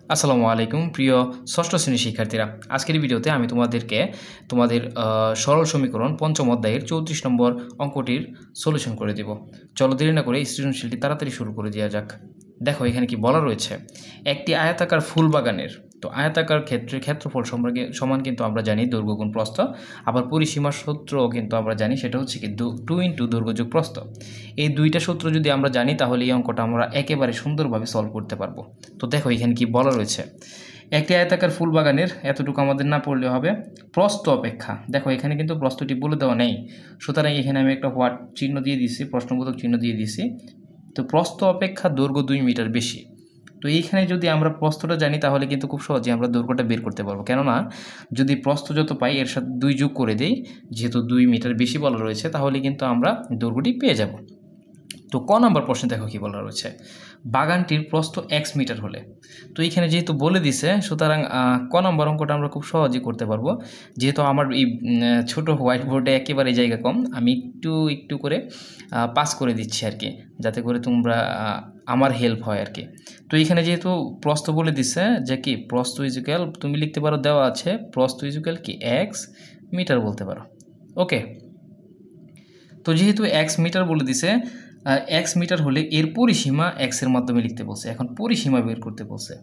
আসসালামু আলাইকুম প্রিয় ষষ্ঠ শ্রেণীর শিক্ষার্থীরা। আজকের এই ভিডিওতে আমি তোমাদেরকে তোমাদের সরল সমীকরণ পঞ্চম অধ্যায়ের 34 নম্বর অঙ্কটির সলিউশন করে দেব। চলো দেরি না করে সৃজনশীলটি তাড়াতাড়ি শুরু করে দেওয়া যাক। দেখো এখানে কি বলা রয়েছে, একটি আয়তাকার ফুল বাগানের, তো আয়তাকার ক্ষেত্রফল সমান কিন্তু আমরা জানি দৈর্ঘ্য গুণ প্রস্থ, আবার পরিসীমার সূত্রও কিন্তু আমরা জানি, সেটা হচ্ছে কি 2 ইন্টু দৈর্ঘ্য যোগ প্রস্থ। এই দুইটা সূত্র যদি আমরা জানি তাহলে এই অঙ্কটা আমরা একেবারে সুন্দরভাবে সলভ করতে পারবো। তো দেখো এখানে কি বলা রয়েছে, একটি আয়তাকার ফুল বাগানের, এতটুকু আমাদের না পড়লে হবে, প্রস্থ অপেক্ষা, দেখো এখানে কিন্তু প্রস্থটি বলে দেওয়া নেই, সুতরাং এখানে আমি একটা হোয়াট চিহ্ন দিয়ে দিচ্ছি, প্রশ্নবোধক চিহ্ন দিয়ে দিচ্ছি। তো প্রস্থ অপেক্ষা দৈর্ঘ্য 2 মিটার বেশি। তো এইখানে যদি আমরা প্রস্থটা জানি তাহলে কিন্তু খুব সহজে আমরা দৈর্ঘ্যটা বের করতে পারবো, কেননা যদি প্রস্থ যত পাই এর সাথে 2 যোগ করে দেই, যেহেতু 2 মিটার বেশি বলা রয়েছে, তাহলে কিন্তু আমরা দৈর্ঘ্যটি পেয়ে যাব। তো ক নম্বর প্রশ্নে দেখো কি বলা রয়েছে, বাগানটির প্রস্থ x মিটার হলে, তো এইখানে যেহেতু বলে দিছে, সুতরাং ক নম্বর অঙ্কটা আমরা খুব সহজেই করতে পারবো। যেহেতু আমার এই ছোটো হোয়াইট বোর্ডে একেবারে জায়গা কম, আমি একটু একটু করে পাস করে দিচ্ছি আর কি, যাতে করে তোমরা আমার হেল্প হয় আর কি। তো এইখানে যেহেতু প্রস্থ বলে দিছে যে কি প্রস্থ ইজুক্যাল, তুমি লিখতে পারো, দেওয়া আছে প্রস্থ ইজুক্যাল কি x মিটার বলতে পারো। ওকে, তো যেহেতু এক্স মিটার বলে দিছে, এক্স মিটার হলে এর পরিসীমা এক্সের মাধ্যমে লিখতে বলছে, এখন পরিসীমা বের করতে বলছে।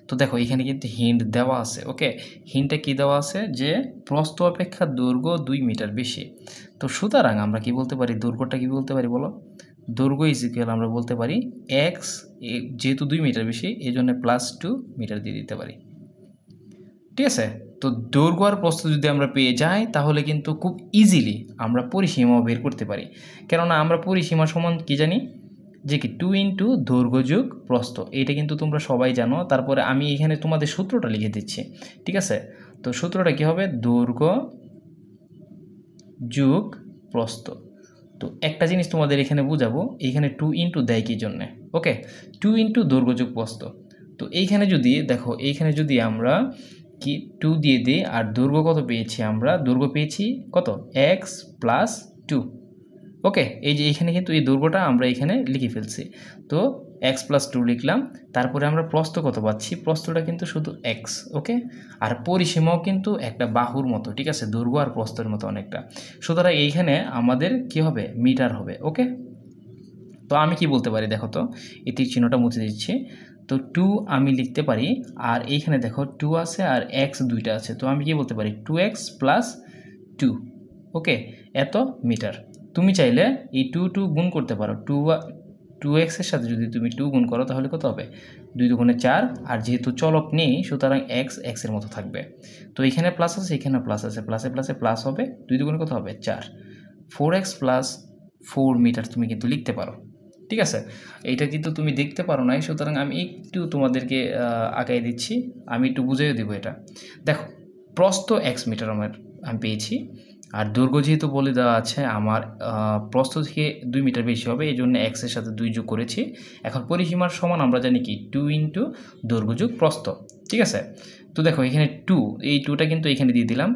তো দেখো এখানে কিন্তু হিন্ট দেওয়া আছে। ওকে, হিন্টে কি দেওয়া আছে যে প্রস্থ অপেক্ষা দৈর্ঘ্য 2 মিটার বেশি। তো সুতরাং আমরা কি বলতে পারি, দৈর্ঘ্যটা কি বলতে পারি বলো, দৈর্ঘ্য ইজিক্যাল আমরা বলতে পারি এক্স, যেহেতু 2 মিটার বেশি এই জন্য +2 মিটার দিয়ে দিতে পারি। ঠিক আছে, তো দৈর্ঘ্য আর প্রস্থ যদি আমরা পেয়ে যাই তাহলে কিন্তু খুব ইজিলি আমরা পরিসীমাও বের করতে পারি, কেননা আমরা পরিসীমা সমান কি জানি যে কি 2 ইন্টু দৈর্ঘ্য যোগ প্রস্থ, এটা কিন্তু তোমরা সবাই জানো। তারপরে আমি এখানে তোমাদের সূত্রটা লিখে দিচ্ছি, ঠিক আছে। তো সূত্রটা কি হবে, দৈর্ঘ্য যোগ প্রস্থ। তো একটা জিনিস তোমাদের এখানে বুঝাবো, এইখানে 2 ইন্টু দেয় কি জন্যে, ওকে, 2 ইন্টু দৈর্ঘ্য যোগ প্রস্থ। তো এইখানে যদি দেখো, এইখানে যদি আমরা কি 2 দিয়ে দিই, আর দৈর্ঘ্য কত পেয়েছি আমরা, দৈর্ঘ্য পেয়েছি কত x + 2। ওকে, এই যে এখানে কিন্তু এই দৈর্ঘ্যটা আমরা এখানে লিখে ফেলছি। তো x + 2 লিখলাম, তারপরে আমরা প্রস্থ কত পাচ্ছি, প্রস্থটা কিন্তু শুধু x। ওকে, আর পরিসীমাও কিন্তু একটা বাহুর মতো, ঠিক আছে, দৈর্ঘ্য আর প্রস্থের মতো অনেকটা, সুতরাং এইখানে আমাদের কি হবে, মিটার হবে। ওকে, তো আমি কি বলতে পারি দেখো, তো এই তীর চিহ্নটা মুছে দিচ্ছি। তো 2 আমি লিখতে পারি, আর এইখানে দেখো 2 আছে আর x দুইটা আছে, তো আমি কি বলতে পারি 2x + 2। ওকে, এত মিটার। তুমি চাইলে এই 2 গুণ করতে পারো, 2x এর সাথে যদি তুমি 2 গুণ করো তাহলে কত হবে, 2 × 4, আর যেহেতু চলক নেই সুতরাং x এর মতো থাকবে। তো এখানে প্লাস আছে, এখানে প্লাস আছে, প্লাসে প্লাসে প্লাস হবে, 2 × কত হবে 4, 4x + 4 মিটার তুমি কিন্তু লিখতে পারো। ঠিক আছে, এইটা কিন্তু তুমি দেখতে পারো নাই, সুতরাং আমি একটু তোমাদেরকে আগাই দিচ্ছি, আমি একটু বুঝিয়ে দেবো এটা। দেখো প্রস্থ x মিটার আমি পেয়েছি, আর দৈর্ঘ্য যেহেতু বলে দেওয়া আছে আমার প্রস্থ থেকে 2 মিটার বেশি হবে, এই জন্য x এর সাথে 2 যোগ করেছি। এখন পরিসীমার সমান আমরা জানি কি 2 ইন্টু দৈর্ঘ্য যোগ প্রস্থ, ঠিক আছে। তো দেখো এখানে 2, এই 2টা কিন্তু এখানে দিয়ে দিলাম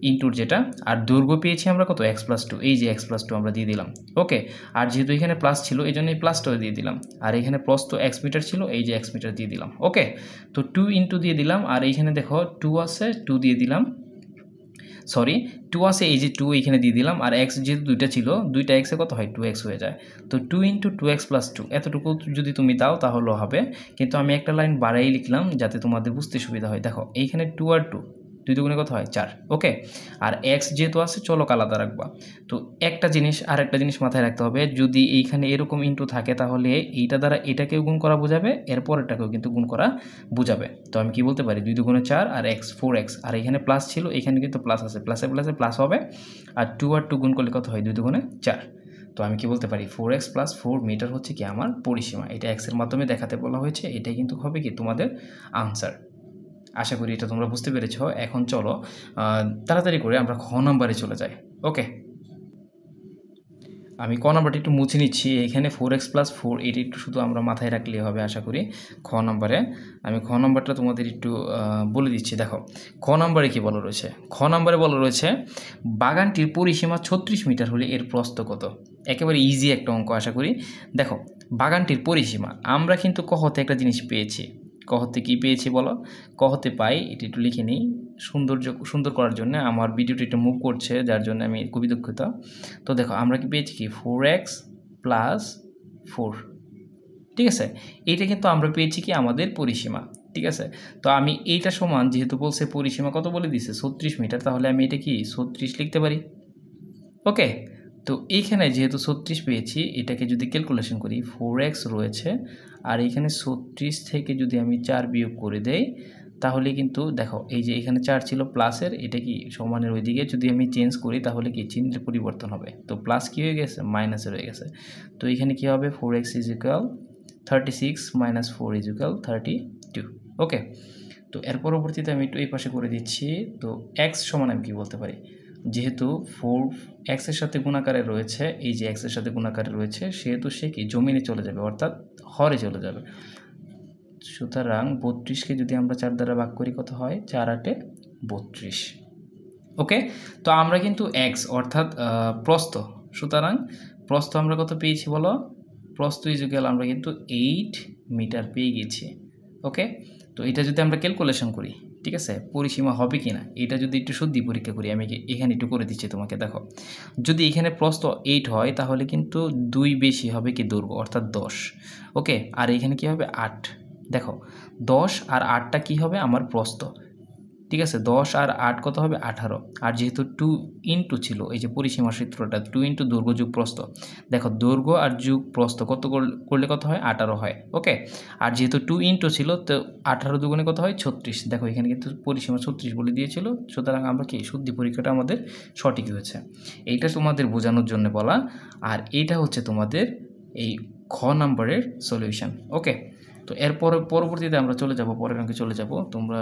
ইন্টুর যেটা, আর দৈর্ঘ্য পেয়েছি আমরা কত x + 2, এই যে x + 2 আমরা দিয়ে দিলাম। ওকে, আর যেহেতু এখানে প্লাস ছিল এই জন্য এই প্লাসটাও দিয়ে দিলাম, আর এখানে প্রস্থ x মিটার ছিল, এই যে x মিটার দিয়ে দিলাম। ওকে, তো 2 ইন্টু দিয়ে দিলাম, আর এইখানে দেখো 2 আছে, 2 দিয়ে দিলাম, সরি 2 আছে, এই যে 2 এইখানে দিয়ে দিলাম, আর x যেহেতু দুইটা ছিল, দুইটা x এ কত হয় 2x হয়ে যায়। তো 2 ইন্টু 2x + 2 এতটুকু যদি তুমি দাও তাহলেও হবে, কিন্তু আমি একটা লাইন বাড়াই লিখলাম যাতে তোমাদের বুঝতে সুবিধা হয়। দেখো এইখানে 2 আর 2, 2 দুগুণে কত হয় 4। ওকে, আর x যেহেতু আছে চলক আলাদা রাখবা। তো একটা জিনিস আর একটা জিনিস মাথায় রাখতে হবে, যদি এইখানে এরকম ইন্টু থাকে তাহলে এইটা দ্বারা এটাকেও গুণ করা বোঝাবে, এরপরেরটাকেও কিন্তু গুণ করা বোঝাবে। তো আমি কি বলতে পারি 2 × 4 আর x 4x, আর এখানে প্লাস ছিল এখানে কিন্তু প্লাস আছে, প্লাসে প্লাসে প্লাস হবে, আর 2 আর 2 গুণ করলে কত হয় 2 × 4। তো আমি কি বলতে পারি 4x + 4 মিটার হচ্ছে কি আমার পরিসীমা, এটা x এর মাধ্যমে দেখাতে বলা হয়েছে, এটাই কিন্তু হবে কি তোমাদের আনসার। আশা করি এটা তোমরা বুঝতে পেরেছ। এখন চলো তাড়াতাড়ি করে আমরা খ নাম্বারে চলে যাই। ওকে, আমি ক নাম্বারটা একটু মুছে নিচ্ছি, এখানে 4x + 4 এটা একটু শুধু আমরা মাথায় রাখলেই হবে আশা করি। খ নাম্বারে আমি খ নাম্বারটা তোমাদের একটু বলে দিচ্ছি। দেখো খ নাম্বারে কী বলা রয়েছে, খ নাম্বারে বলা রয়েছে বাগানটির পরিসীমা 36 মিটার হলে এর প্রস্থ কত। একেবারে ইজি একটা অঙ্ক আশা করি। দেখো বাগানটির পরিসীমা আমরা কিন্তু ক হতে একটা জিনিস পেয়েছি, ক হতে কী পেয়েছি বলো, ক হতে পাই, এটা একটু লিখে নিই সুন্দর করার জন্য। আমার ভিডিওটি একটু মুভ করছে, যার জন্য আমি খুবই দুঃখিত। তো দেখো আমরা কি পেয়েছি কি 4x + 4, ঠিক আছে। এইটা কিন্তু আমরা পেয়েছি কি আমাদের পরিসীমা, ঠিক আছে। তো আমি এইটা সমান, যেহেতু বলছে পরিসীমা কত বলে দিছে 36 মিটার, তাহলে আমি এটা কি 36 লিখতে পারি। ওকে, তো এইখানে যেহেতু 36 পেয়েছি, এটাকে যদি ক্যালকুলেশন করি 4x রয়েছে, আর এইখানে 36 থেকে যদি আমি 4 বিয়োগ করে দেই, তাহলে কিন্তু দেখো এই যে এখানে 4 ছিল প্লাসের, এটা কি সমানের ওইদিকে যদি আমি চেঞ্জ করি, তাহলে কি চিহ্নের পরিবর্তন হবে। তো প্লাস কি হয়ে গেছে, মাইনাসের হয়ে গেছে। তো এখানে কি হবে 4x = 36 - 4 = 32। ওকে, তো এর পরবর্তীতে আমি একটু এই পাশে করে দিচ্ছি। তো x সমান আমি কী বলতে পারি, যেহেতু 4x এর সাথে গুণাকারে রয়েছে, এই যে x এর সাথে গুণাকারে রয়েছে, সেহেতু সে কি জমিনে চলে যাবে, অর্থাৎ হরে চলে যাবে। সুতরাং 32কে যদি আমরা 4 দ্বারা ভাগ করি কত হয়, 4 × 8 = 32। ওকে, তো আমরা কিন্তু x অর্থাৎ প্রস্থ, সুতরাং প্রস্থ আমরা কত পেয়েছি বলো, প্রস্থ = আমরা কিন্তু 8 মিটার পেয়ে গেছি। ওকে, তো এটা যদি আমরা ক্যালকুলেশন করি, ঠিক আছে, পরিসীমা হবে কি না, এটা যদি একটু শুদ্ধি পরীক্ষা করি, আমি এখানে একটু করে দিচ্ছি তোমাকে। দেখো, যদি এখানে প্রস্থ 8 হয়, তাহলে কিন্তু 2 বেশি হবে কি দৈর্ঘ্য, অর্থাৎ 10। ওকে, আর এখানে কি হবে 8। দেখো 10 আর 8টা কী হবে, আমার প্রস্থ, ঠিক আছে। 10 আর 8 কত হবে, 18। আর যেহেতু 2 ইন্টু ছিল, এই যে পরিসীমার সূত্রটা 2 ইন্টু দৈর্ঘ্য যোগ প্রস্থ, দেখো দৈর্ঘ্য আর যোগ প্রস্থ কত করলে কত হয়, 18 হয়। ওকে, আর যেহেতু 2 ইন্টু ছিল, তো 18 দুগুণে কত হয়, 36। দেখো এখানে কিন্তু পরিসীমা 36 বলে দিয়েছিল, সুতরাং আমরা কি শুদ্ধি পরীক্ষাটা আমাদের সঠিক হয়েছে। এইটা তোমাদের বোঝানোর জন্য বলা, আর এইটা হচ্ছে তোমাদের এই খ নাম্বারের সলিউশন। ওকে, তো এরপর পরবর্তীতে আমরা চলে যাব, পরের অঙ্কে চলে যাব। তোমরা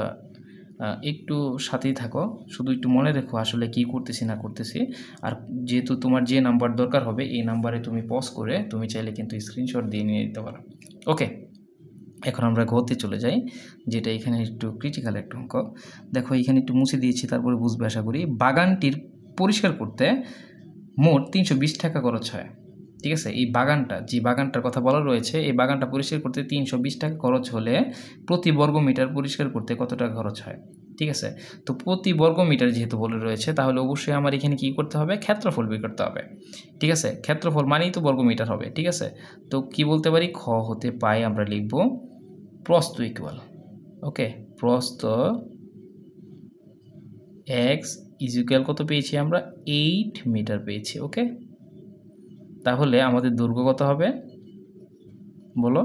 একটু সাথেই থাকো, শুধু একটু মনে রেখো আসলে কি করতেছি না করতেছি। আর যেহেতু তোমার যে নাম্বার দরকার হবে, এই নাম্বারে তুমি পজ করে তুমি চাইলে কিন্তু স্ক্রিনশট দিয়ে নিয়ে নিতে পারো। ওকে, এখন আমরা ঘতে চলে যাই, যেটা এখানে একটু ক্রিটিক্যাল একটা অঙ্ক। দেখো এখানে একটু মুছে দিয়েছি, তারপরে বুঝবে আশা করি। বাগানটির পরিষ্কার করতে মোট 320 টাকা খরচ হয়, ঠিক আছে। এই বাগানটা, যে বাগানটার কথা বলা রয়েছে, এই বাগানটা পরিষ্কার করতে 320 টাকা খরচ হলে প্রতি বর্গ মিটার পরিষ্কার করতে কত টাকা খরচ হয়, ঠিক আছে। তো প্রতি বর্গ মিটার যেহেতু বলে রয়েছে, তাহলে অবশ্যই আমার এখানে কী করতে হবে, ক্ষেত্রফল বের করতে হবে, ঠিক আছে। ক্ষেত্রফল মানেই তো বর্গ মিটার হবে, ঠিক আছে। তো কি বলতে পারি, খ হতে পাই আমরা লিখব প্রস্থ ইকুয়াল, ওকে, প্রস্থ x = কত পেয়েছি আমরা, 8 মিটার পেয়েছি। ওকে, তাহলে আমাদের দৈর্ঘ্য কত হবে বলো,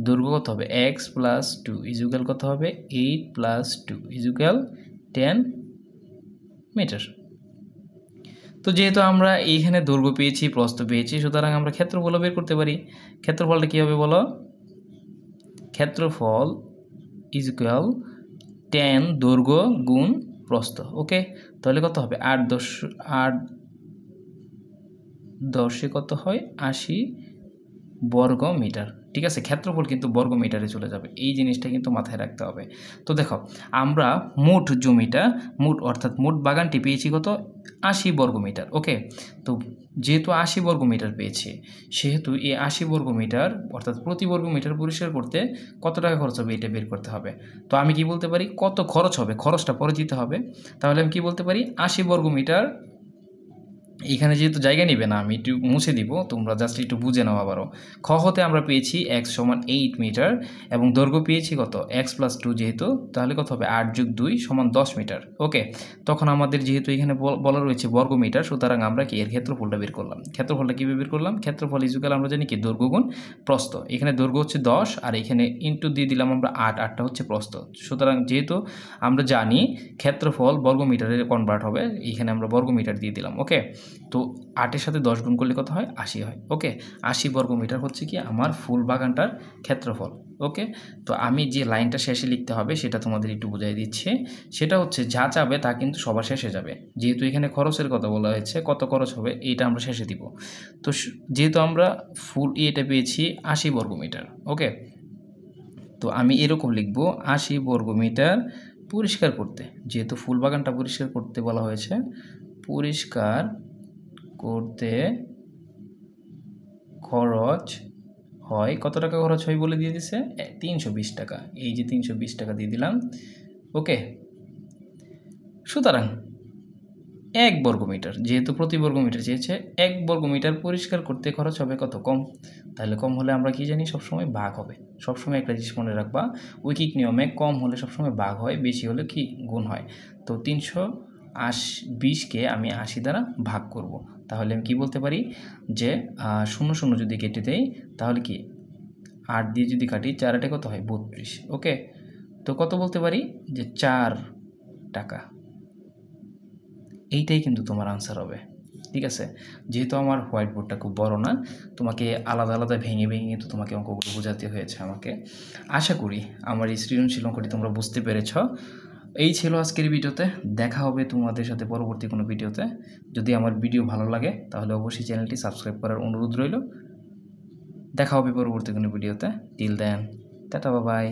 দৈর্ঘ্য কত হবে, x + 2 = কত হবে, 8 + 2 = 10 মিটার। তো যেহেতু আমরা এইখানে দৈর্ঘ্য পেয়েছি, প্রস্থ পেয়েছি, সুতরাং আমরা ক্ষেত্রফল বের করতে পারি। ক্ষেত্রফলটা কী হবে বলো, ক্ষেত্রফল = 10 দৈর্ঘ্য গুণ প্রস্থ। ওকে, তাহলে কত হবে, 8 10 কত হয়, 80 বর্গ মিটার, ঠিক আছে। ক্ষেত্রফল কিন্তু বর্গ মিটারে চলে যাবে, এই জিনিসটা কিন্তু মাথায় রাখতে হবে। তো দেখো আমরা মোট জমিটা, অর্থাৎ মোট বাগানটি পেয়েছি কত, 80 বর্গ মিটার। ওকে, তো যেহেতু 80 বর্গ মিটার পেয়েছি, সেহেতু এই 80 বর্গ মিটার অর্থাৎ প্রতি বর্গ মিটার পরিষ্কার করতে কত টাকা খরচ হবে, এটা বের করতে হবে। তো আমি কি বলতে পারি, কত খরচ হবে, খরচটা পরে দিতে হবে। তাহলে আমি কি বলতে পারি, 80 বর্গ মিটার, এখানে যেহেতু জায়গা নিবে না, আমি একটু মুছে দিব, তোমরা জাস্ট একটু বুঝে নাও আবারও। খ হতে আমরা পেয়েছি x = 8 মিটার, এবং দৈর্ঘ্য পেয়েছি কত, x + 2 যেহেতু, তাহলে কত হবে, 8 + 2 = 10 মিটার। ওকে, তখন আমাদের যেহেতু এখানে বলা রয়েছে বর্গ মিটার, সুতরাং আমরা কি এর ক্ষেত্রফলটা বের করলাম। ক্ষেত্রফলটা কীভাবে বের করলাম, ক্ষেত্রফল = আমরা জানি কি দৈর্ঘ্য গুণ প্রস্থ। এখানে দৈর্ঘ্য হচ্ছে 10, আর এখানে ইন্টু দিয়ে দিলাম আমরা 8, 8টা হচ্ছে প্রস্থ। সুতরাং যেহেতু আমরা জানি ক্ষেত্রফল বর্গ মিটারে কনভার্ট হবে, এখানে আমরা বর্গ মিটার দিয়ে দিলাম। ওকে, তো 8-এর সাথে 10 গুণ করলে কত হয়, 80 হয়। ওকে, 80 বর্গ মিটার হচ্ছে কি আমার ফুল বাগানটার ক্ষেত্রফল। ওকে, তো আমি যে লাইনটা শেষে লিখতে হবে সেটা তোমাদের একটু বুঝাই দিচ্ছি। সেটা হচ্ছে যা চাবে তা কিন্তু সবার শেষে যাবে। যেহেতু এখানে খরচের কথা বলা হয়েছে, কত খরচ হবে এইটা আমরা শেষে দিব। তো যেহেতু আমরা ফুল এটা পেয়েছি 80 বর্গ মিটার। ওকে, তো আমি এরকম লিখব, 80 বর্গ মিটার পরিষ্কার করতে, যেহেতু ফুল বাগানটা পরিষ্কার করতে বলা হয়েছে, পরিষ্কার করতে খরচ হয়, কত টাকা খরচ হয় বলে দিয়ে দিছে 320 টাকা। এই যে 320 টাকা দিয়ে দিলাম। ওকে, সুতরাং 1 বর্গমিটার, যেহেতু প্রতি বর্গমিটার চেয়েছে, 1 বর্গমিটার পরিষ্কার করতে খরচ হবে কত? কম। তাহলে কম হলে আমরা কি জানি? সবসময় ভাগ হবে। সবসময় একটা জিনিস মনে রাখবা, ঐকিক নিয়মে কম হলে সবসময় ভাগ হয়, বেশি হলে কি গুণ হয়। তো 320কে আমি 80 দ্বারা ভাগ করব। তাহলে আমি কি বলতে পারি যে 0 0 যদি কেটে দেই তাহলে কি 8 দিয়ে যদি কাটি 4 8 কত হয়? 32। ওকে, তো কত বলতে পারি? যে 4 টাকা। এইটাই কিন্তু তোমার আনসার হবে। ঠিক আছে, যেহেতু আমার হোয়াইট বোর্ডটা খুব বড় না, তোমাকে আলাদা আলাদা ভেঙে ভেঙে কিন্তু তোমাকে অঙ্কগুলো বোঝাতে হয়েছে আমাকে। আশা করি আমার এই সৃজনশীল অঙ্কটি তোমরা বুঝতে পেরেছ। এই ছিল আজকের ভিডিওতে। দেখা হবে তোমাদের সাথে পরবর্তী কোনো ভিডিওতে। যদি আমার ভিডিও ভালো লাগে তাহলে অবশ্যই চ্যানেলটি সাবস্ক্রাইব করার অনুরোধ রইল। দেখা হবে পরবর্তী কোনো ভিডিওতে। Till then, tata, bye by.